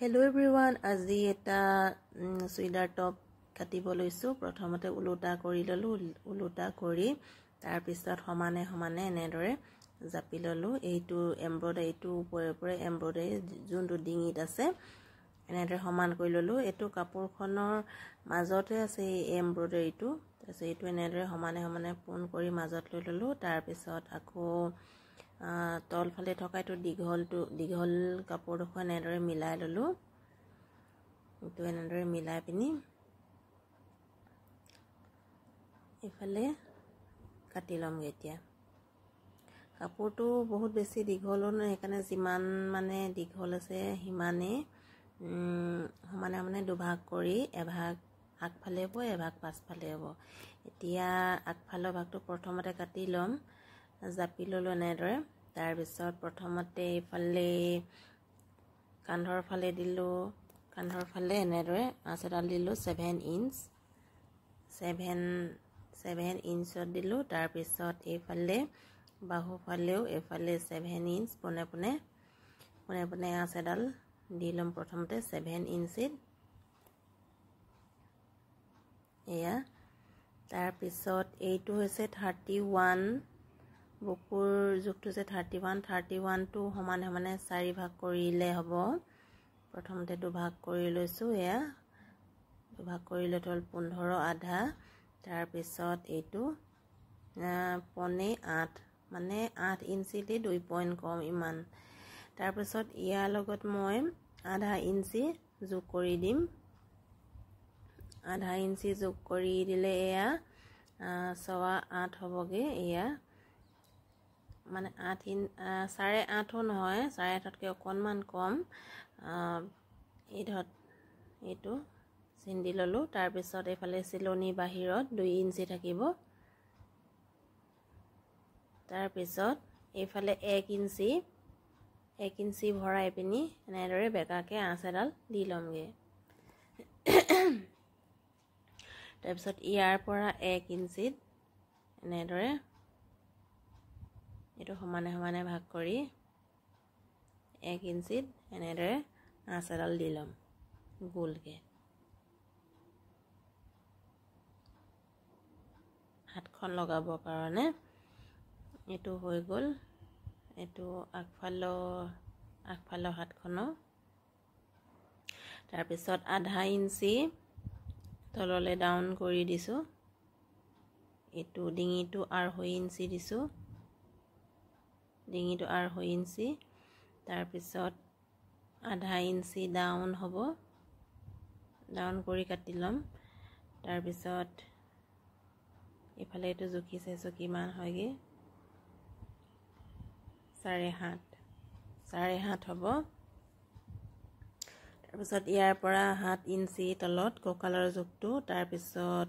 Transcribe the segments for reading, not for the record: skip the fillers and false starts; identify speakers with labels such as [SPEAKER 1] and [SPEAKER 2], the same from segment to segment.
[SPEAKER 1] Hello everyone, আজি এটা সুইডাৰ top কাটিব লৈছো। প্ৰথমতে উলুটা কৰি ললো, উলুটা কৰি তাৰ পিছত সমানে সমানে এনেদৰে জাপি ললো। এইটো এমব্ৰয়ডাৰীটো ওপৰে এমব্ৰয়ডাৰী যোনটো ডিঙিত আছে এনেদৰে সমান কৰি ললো। এইটো কাপোৰখনৰ মাজতে আছে এই এমব্ৰয়ডাৰীটো। তাৰপিছত এইটো এনেদৰে সমানে সমানে পোন কৰি মাজত লৈ ললো। তাৰ পিছত আকৌ তলফালে থকা এইটো দীঘল কাপোৰডোখৰ এনেদৰে মিলাই ললো। এইটো এনেদৰে মিলাই পিনি ইফালে কাটি লমগে। এতিয়া কাপোৰটো বহুত বেছি দীঘলো নহয়, সেইকাৰণে যিমান মানে দীঘল আছে সিমানে সমানে সমানে দুভাগ কৰি এভাগ আগফালে হ'ব, এভাগ পাছফালে হ'ব। এতিয়া আগফালৰ ভাগটো প্ৰথমতে কাটি ল'ম। জাপি ললো এনেদৰে। তাৰপিছত প্ৰথমতে এইফালে কান্ধৰ ফালে দিলো, কান্ধৰ ফালে এনেদৰে আঁচ এডাল দিলো 7 ইঞ্চ 7 ইঞ্চত দিলো। তাৰপিছত এইফালে বাহু ফালেও এইফালে 7 ইঞ্চ পোনে পোনে আঁচ এডাল দি ল'ম। প্ৰথমতে 7 ইঞ্চিত এয়া। তাৰপিছত এইটো হৈছে 31, বুকুৰ জোখটো হৈছে 31টো সমানে সমানে 4 ভাগ কৰিলে হ'ব। প্ৰথমতে দুভাগ কৰি লৈছো। এয়া দুভাগ কৰি লৈ হ'ল 15 আধা। তাৰপিছত এইটো 8.5 মানে 8 ইঞ্চিতে 2 পইণ্ট কম ইমান। তাৰপিছত ইয়াৰ লগত মই আধা ইঞ্চি যোগ কৰি দিম। আধা ইঞ্চি যোগ কৰি দিলে এয়া 8.25 হ'বগে। এয়া মানে 8.5 নহয়, 8.5তকৈ অকণমান কম। এইটো চিন্দি ললো। তাৰপিছত এইফালে চিলনি বাহিৰত 2 ইঞ্চি থাকিব। তাৰপিছত এইফালে 1 ইঞ্চি ভৰাই পিনি এনেদৰে বেকাকে আঁচ এডাল দি ল'মগে। তাৰপিছত ইয়াৰ পৰা 1 ইঞ্চিত এনেদৰে এইটো সমানে সমানে ভাগ কৰি 1 ইঞ্চিত এনেদৰে আঁচ এডাল দি ল'ম গোলকে। হাতখন লগাবৰ কাৰণে এইটো হৈ গ'ল। এইটো আগফালৰ হাতখনৰ। তাৰপিছত আধা ইঞ্চি তললৈ ডাউন কৰি দিছোঁ। এইটো ডিঙিটো 2.5 ইঞ্চি দিছোঁ, ডিঙিটো 2.5 ইঞ্চি। তাৰপিছত আধা ইঞ্চি ডাউন হ'ব, ডাউন কৰি কাটি ল'ম। তাৰপিছত এইফালে এইটো জুখি চাইছোঁ কিমান হয়গৈ, 7.5 হ'ব। তাৰপিছত ইয়াৰ পৰা 7 ইঞ্চি তলত কঁকালৰ জোখটো। তাৰপিছত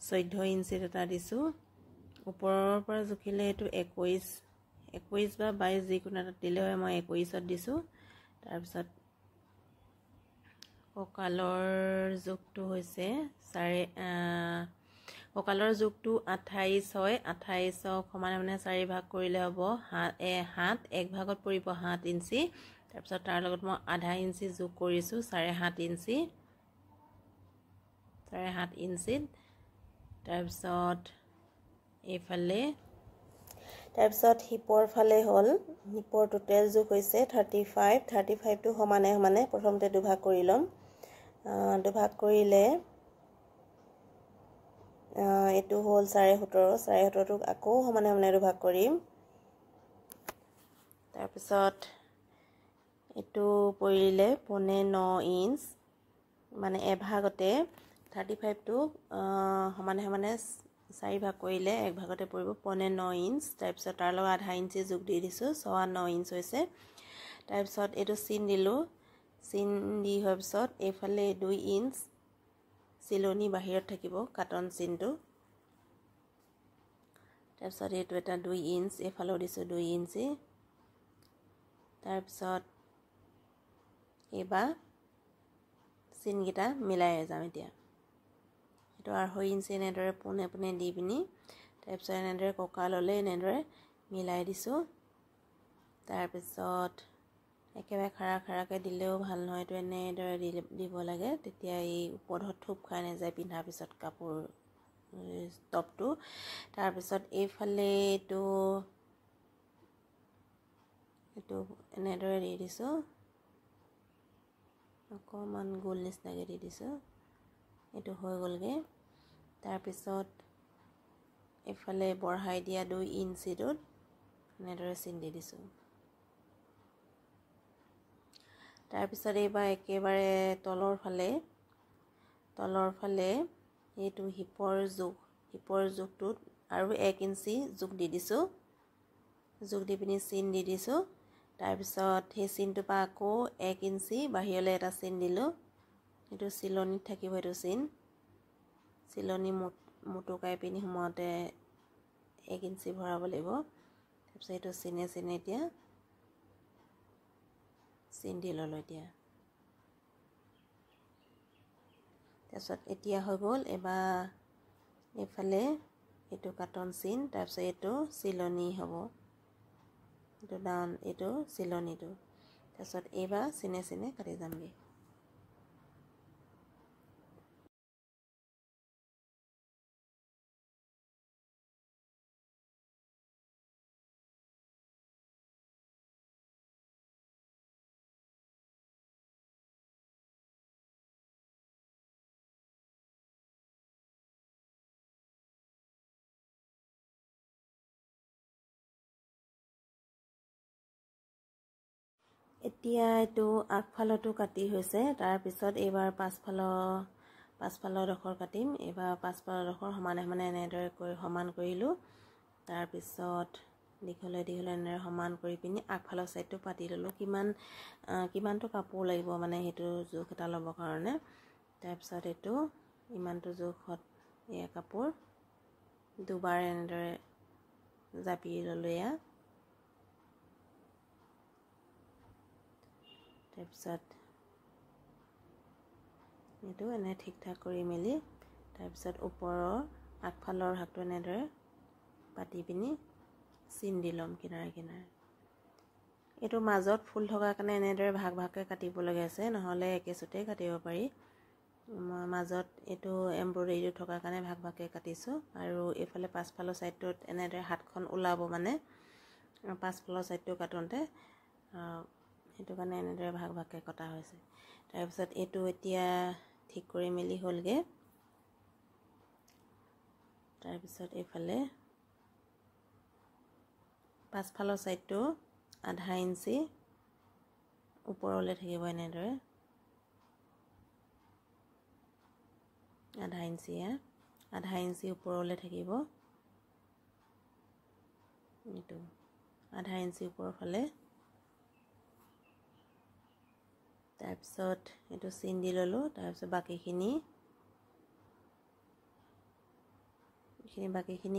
[SPEAKER 1] 14 ইঞ্চিত এটা দিছোঁ। ওপৰৰ পৰা জুখিলে এইটো 21 বা 22 যিকোনো এটা দিলে হয়, মই 21ত দিছোঁ। তাৰপিছত কঁকালৰ জোখটো হৈছে কঁকালৰ জোখটো 28 হয়। 28ক সমানে মানে 4 ভাগ কৰিলে হ'ব। 7 এক ভাগত পৰিব 7 ইঞ্চি। তাৰপিছত তাৰ লগত মই আধা ইঞ্চি যোগ কৰিছোঁ 7.5 ইঞ্চিত। তাৰপিছত এইফালে হিপৰ ফালে হ'ল, হিপৰ টোটেল জোখ হৈছে 35টো সমানে সমানে প্ৰথমতে দুভাগ কৰি ল'ম। দুভাগ কৰিলে এইটো হ'ল 17.5টোক আকৌ সমানে সমানে দুভাগ কৰিম। তাৰপিছত এইটো পৰিলে 9.25 ইঞ্চ, মানে এভাগতে 35টো সমানে সমানে 4 ভাগ কৰিলে এক ভাগতে পৰিব 9.25 ইঞ্চ। তাৰপিছত তাৰ লগত আধা ইঞ্চি যোগ দি দিছোঁ, 9.25 ইঞ্চ হৈছে। তাৰপিছত এইটো চিন দিলোঁ। চিন দি হোৱাৰ পিছত এইফালে 2 ইঞ্চ চিলনি বাহিৰত থাকিব, কাটন চিনটো। তাৰপিছত এইটো এটা 2 ইঞ্চ এইফালেও দিছোঁ 2 ইঞ্চি। তাৰপিছত এইবাৰ চিনকেইটা মিলাই যাম। এতিয়া এইটো 2.5 ইঞ্চি এনেদৰে পোনে পোনে দি পিনি তাৰপিছত এনেদৰে কঁকাললৈ এনেদৰে মিলাই দিছোঁ। তাৰপিছত একেবাৰে খাৰাকৈ দিলেও ভাল নহয়, এইটো এনেদৰে দিব লাগে, তেতিয়া এই ওপৰত থোপ খাই নাযায় পিন্ধাৰ পিছত কাপোৰ টপটো। তাৰপিছত এইফালে এইটো এনেদৰে দি দিছোঁ, অকণমান গোল নিচিনাকৈ দি দিছোঁ, এইটো হৈ গ'লগৈ। তাৰপিছত এইফালে বঢ়াই দিয়া 2 ইঞ্চিটোত এনেদৰে চিন দি দিছোঁ। তাৰপিছত এইবাৰ একেবাৰে তলৰ ফালে এইটো হিপৰ জোখটোত আৰু 1 ইঞ্চি জোখ দি দিছোঁ, জোখ দি পিনি চিন দি দিছোঁ। তাৰপিছত সেই চিনটোৰ পৰা আকৌ 1 ইঞ্চি বাহিৰলৈ এটা চিন দিলোঁ, এইটো চিলনিত থাকিব, এইটো চিলনি মুটুকাই পিনি সোমাওঁতে 1 ইঞ্চি ভৰাব লাগিব। তাৰপিছত এইটো চিনে এতিয়া চিন দি ল'লোঁ এতিয়া। তাৰপিছত এতিয়া হৈ গ'ল। এবাৰ এইফালে এইটো কাটন চিন, তাৰপিছত এইটো চিলনি হ'ব, এইটো চিলনিটো। তাৰপিছত এইবাৰ চিনে কাটি যামগৈ। এতিয়া এইটো আগফালতো কাটি হৈছে, তাৰপিছত এইবাৰ পাছফালৰ ডোখৰ কাটিম। এইবাৰ পাছফালৰ ডোখৰ সমানে এনেদৰে সমান কৰিলোঁ। তাৰপিছত দীঘলে এনেদৰে সমান কৰি পিনি আগফালৰ ছাইডটো পাতি ল'লোঁ, কিমানটো কাপোৰ লাগিব সেইটো জোখ এটা ল'বৰ কাৰণে। তাৰপিছত এইটো ইমানটো জোখত এয়া কাপোৰ দুবাৰ এনেদৰে জাপি ল'লোঁ এয়া। তাৰপিছত এইটো এনে ঠিক ঠাক কৰি মেলি, তাৰপিছত ওপৰৰ আগফালৰ হাতটো এনেদৰে পাতি পিনি চিন দি ল'ম কিনাৰে। এইটো মাজত ফুল থকাৰ কাৰণে এনেদৰে ভাগকৈ কাটিবলগীয়া আছে, নহ'লে একেচোতে কাটিব পাৰি। মই মাজত এইটো এম্ব্ৰইডাৰীটো থকাৰ কাৰণে ভাগকৈ কাটিছোঁ। আৰু এইফালে পাছফালৰ ছাইডটোত এনেদৰে হাতখন ওলাব, পাছফালৰ ছাইডটো কাটোঁতে সেইটো কাৰণে এনেদৰে ভাগকৈ কটা হৈছে। তাৰপিছত এইটো এতিয়া ঠিক কৰি মেলি হ'লগৈ। তাৰপিছত এইফালে পাছফালৰ ছাইডটো আধা ইঞ্চি ওপৰলৈ থাকিব, এনেদৰে আধা ইঞ্চি ওপৰলৈ থাকিব, এইটো আধা ইঞ্চি ওপৰৰ ফালে। তাৰপিছত এইটো চিন দি ল'লোঁ। তাৰপিছত বাকীখিনি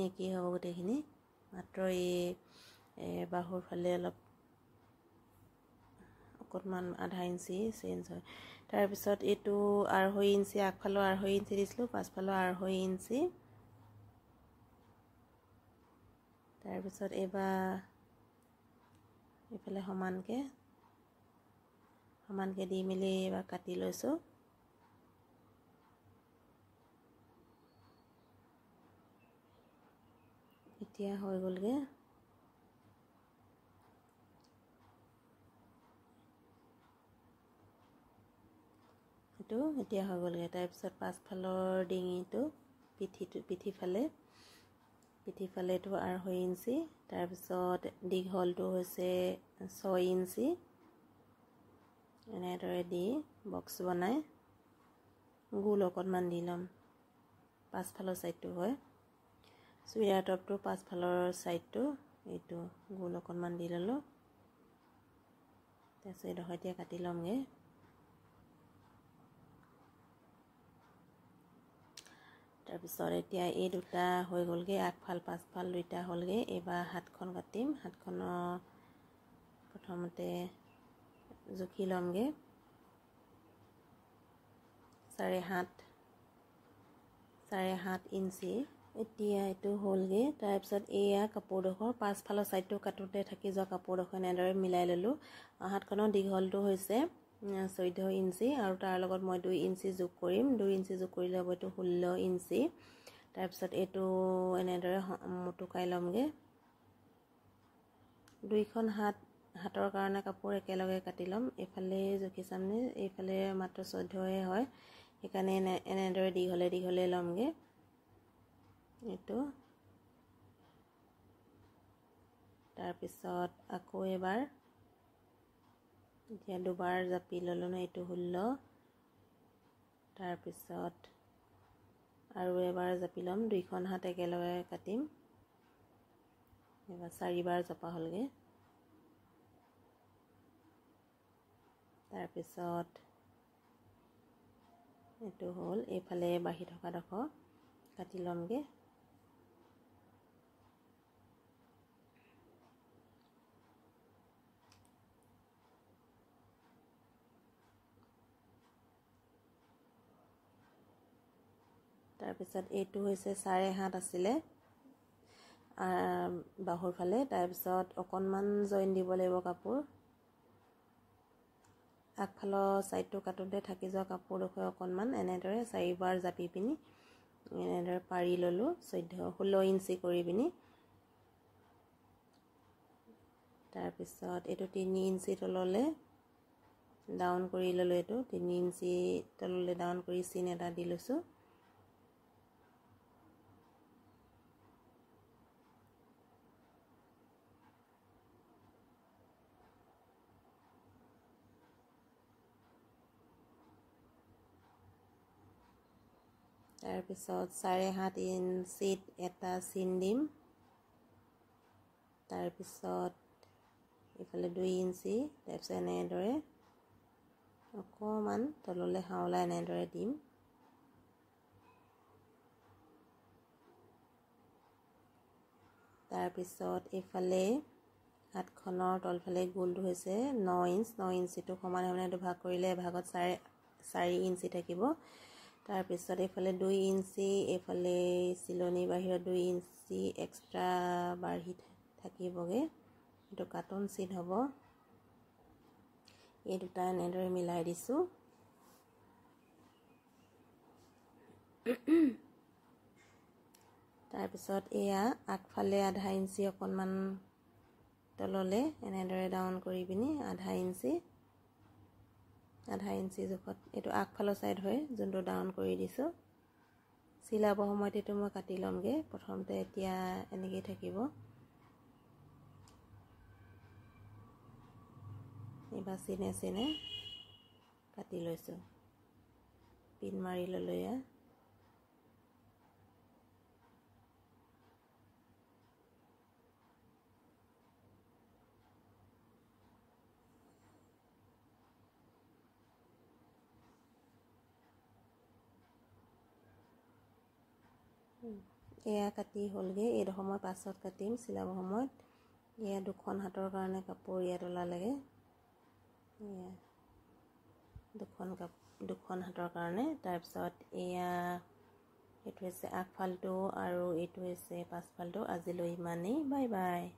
[SPEAKER 1] একেই হ'ব গোটেইখিনি, মাত্ৰ এই বাহুৰ ফালে অকণমান আধা ইঞ্চি চেঞ্জ হয়। তাৰপিছত এইটো 2.5 ইঞ্চি, আগফালৰ 2.5 ইঞ্চি দিছিলোঁ, পাছফালৰ 2.5 ইঞ্চি। তাৰপিছত এইবাৰ এইফালে সমানকৈ দি মেলি এইবাৰ কাটি লৈছোঁ। এতিয়া হৈ গ'লগৈ। এতিয়া হৈ গ'লগৈ। তাৰপিছত পাছফালৰ ডিঙিটো পিঠিফালে এইটো 2.5 ইঞ্চি। তাৰপিছত দীঘলটো হৈছে 6 ইঞ্চি। এনেদৰে দি বক্স বনাই গোল অকণমান দি ল'ম। পাছফালৰ ছাইডটো হয়, চুইদাৰ টপটো পাছফালৰ ছাইডটো এইটো গোল অকণমান দি ল'লোঁ। তাৰপিছত এইডোখৰ এতিয়া কাটি ল'মগৈ। তাৰপিছত এতিয়া এই দুটা হৈ গ'লগৈ, আগফাল পাছফাল দুইটা হ'লগৈ। এইবাৰ হাতখন কাটিম। হাতখনৰ প্ৰথমতে জুখি ল'মগৈ, 7.5 ইঞ্চি এতিয়া এইটো হ'লগৈ। তাৰপিছত এয়া কাপোৰডোখৰ পাছফালৰ ছাইডটো কাটোতে থাকি যোৱা কাপোৰডোখৰ এনেদৰে মিলাই ল'লোঁ। হাতখনৰ দীঘলটো হৈছে 14 ইঞ্চি আৰু তাৰ লগত মই 2 ইঞ্চি যোগ কৰিম। 2 ইঞ্চি যোগ কৰিলে হ'ব এইটো 16 ইঞ্চি। তাৰপিছত এইটো এনেদৰে মুটুকাই ল'মগৈ। দুইখন হাতৰ কাৰণে কাপোৰ একেলগে কাটি ল'ম। এইফালে জুখি চামনে, এইফালে মাত্ৰ 14হে হয়, সেইকাৰণে এনেদৰে দীঘলে দীঘলে ল'মগৈ। এইটো তাৰপিছত আকৌ এবাৰ এতিয়া দুবাৰ জাপি ল'লোঁ ন, এইটো 16। তাৰপিছত আৰু এবাৰ জাপি ল'ম, দুইখন হাত একেলগে কাটিম। এবাৰ 4বাৰ জপা হ'লগৈ। তাৰপিছত এইটো হ'ল, এইফালে বাঢ়ি থকাডোখৰ কাটি ল'মগৈ। তাৰপিছত এইটো হৈছে 7.5 আছিলে বাহুৰ ফালে। তাৰপিছত অকণমান জইন দিব লাগিব কাপোৰ। আগফালৰ ছাইডটো কাটোতে থাকি যোৱা কাপোৰডোখৰ অকণমান এনেদৰে 4বাৰ জাপি পিনি এনেদৰে পাৰি ল'লোঁ 16 ইঞ্চি কৰি পিনি। তাৰপিছত এইটো 3 ইঞ্চি তললৈ ডাউন কৰি ল'লোঁ। এইটো 3 ইঞ্চি তললৈ ডাউন কৰি চিন এটা দি লৈছোঁ। তাৰপিছত 7.5 ইঞ্চিত এটা চিন দিম। তাৰপিছত এইফালে 2 ইঞ্চি, তাৰপিছত এনেদৰে অকণমান তললৈ হাওলা এনেদৰে দিম। তাৰপিছত এইফালে হাতখনৰ তলফালে গোলটো হৈছে 9 ইঞ্চ। 9 ইঞ্চিটো সমানে সমানে দুভাগ কৰিলে এভাগত 4 ইঞ্চি থাকিব। তাৰপিছত এইফালে 2 ইঞ্চি, এইফালে চিলনি বাহিৰত 2 ইঞ্চি এক্সট্ৰা বাঢ়ি থাকিবগৈ। এইটো কাটন চিন হ'ব। এই দুটা এনেদৰে মিলাই দিছোঁ। তাৰপিছত এয়া আগফালে 1/2 ইঞ্চি অকণমান তললৈ এনেদৰে ডাউন কৰি পিনি 1/2 ইঞ্চি জোখত, এইটো আগফালৰ ছাইড হয় যোনটো ডাউন কৰি দিছোঁ। চিলাব সময়ত এইটো মই কাটি ল'মগৈ প্ৰথমতে। এতিয়া এনেকেই থাকিব। এইবাৰ চিনে চিনে কাটি লৈছোঁ, পিন মাৰি ল'লোঁ। এয়া কাটি হ'লগৈ। এইডোখৰ মই পাছত কাটিম চিলাব সময়ত। এয়া 2খন হাতৰ কাৰণে কাপোৰ ইয়াত ওলালেগৈ। এয়া 2খন হাতৰ কাৰণে। তাৰপিছত এয়া এইটো হৈছে আগফালটো আৰু এইটো হৈছে পাছফালটো। আজিলৈ ইমানেই। Bye bye.